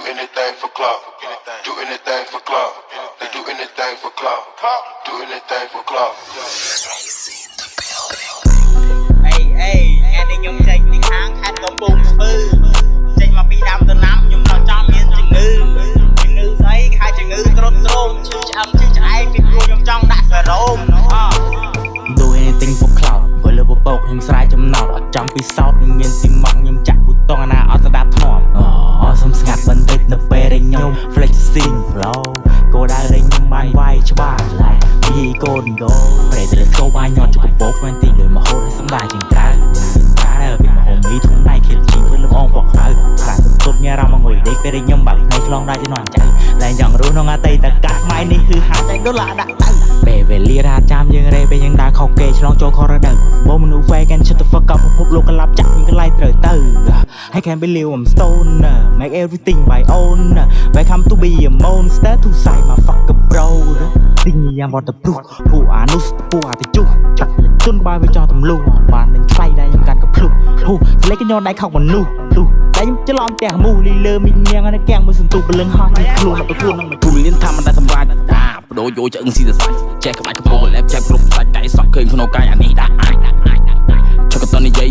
anything for clout. Do anything for clout. They do anything for clout. Do anything for clout. Hey, nghe đi nhung chạy đi kháng khát có bùng phư chạy mà bị đâm từ năm nhung nó cho miên chừng ngư giấy hai chừng ngư trôn chứ ai bị cua nhung trong đã sờ rôm Do anything for clout ព្រោះលើបបោកខ្ញុំស្រាយចំណោទអត់ចំពីសោតខ្ញុំមានស៊ីម៉ង់ខ្ញុំចាក់ប៊ូតុងអាណាអត់ស្ដាប់ធ្នាប់សុំស្ងាត់បន្តិចនៅពេលដែលខ្ញុំ flexing flow គោលដៅដែលខ្ញុំបានវាយច្បាស់ឡើយពីកូនគោប្រេតលើស្គោបាយញ៉ាត់ជុកបោកមែនទីលើមហូតសម្ដាយជាងក្រៅពីមហូមីធំណៃខៀលជីធ្វើលំអងបកក្រៅខ្លាំងទុតញ៉ារ៉ាមកងុយដេកពេលដែលខ្ញុំបាក់ថ្ងៃឆ្លងដែរជំនាន់ចៅតែយ៉ាងរស់ក្នុងអតីតកាលម៉ៃនេះគឺហាត់តែដុល្លារដាក់ទៅពេលវេលារាចាំយើងរេពេលយើងដើរខុសគេឆ្លងចូលខរដូវបងមនុស្ស fake and shut the fuck up ពិភពលោកកលាប់ចាក់មានកន្លែងត្រូវទៅ I can't believe I'm stone make everything by own welcome to be a monster to say my fucking bro ទីញ៉ាំវត្តព្រុសពួកអានុសពួកអាតិជុះចាក់លេជន់បាយវាចោលទម្លុះបាននឹងថ្លៃដែរខ្ញុំកាន់កភ្លុះស្លេកញ៉ោដៃខោកមនុស្សតែខ្ញុំច្រឡំផ្ទះមូលីលើមីញ៉ាំងនៅកៀងមួយសន្ទុះបលឹងហោះខ្លួនទៅខ្លួននឹងទូលៀនធម្មតាសម្រាប់បដូរយោឆ្អឹងស៊ីសសាច់ចេះក្បាច់កំពុងលែបចាប់គ្រប់សាច់តែសក់ឃើញក្នុងកាយអានេះដាក់អាចចុកតនិយាយ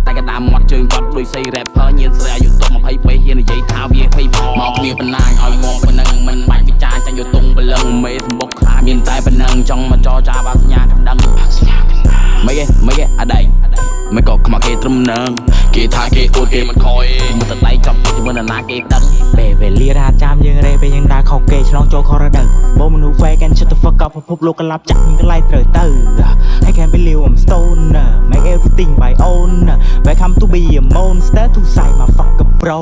តែកដាមាត់ជើងគាត់ដូចសៃ rapper ញៀនស្រីអាយុទុំ20ពេលហ៊ាននិយាយថាវា20មកគ្នាបណ្ណាញឲ្យងងប៉ុណ្ណឹងមិនបាច់វិចារចាញ់យកទុងបលឹងមេសម្បុកខ្លាមានតែប៉ុណ្ណឹងចង់មកចរចាបាសញ្ញាកំដឹងមិនគេអដែងមិនក៏ខ្មៅគេត្រឹមនឹងគេថាគេអួតគេមិនខយមិនតដៃចាប់ទៅមិនណាគេដឹងពេលវេលារាចាំយើងរេពេលយើងដើរខុសគេឆ្លងចូលខរដូវបងមនុស្ស fake and shut the fuck up ពិភពលោកកលាប់ចាក់មានកន្លែងត្រូវទៅ I can't believe I'm stone make everything by own welcome to be a monster to say my fucking bro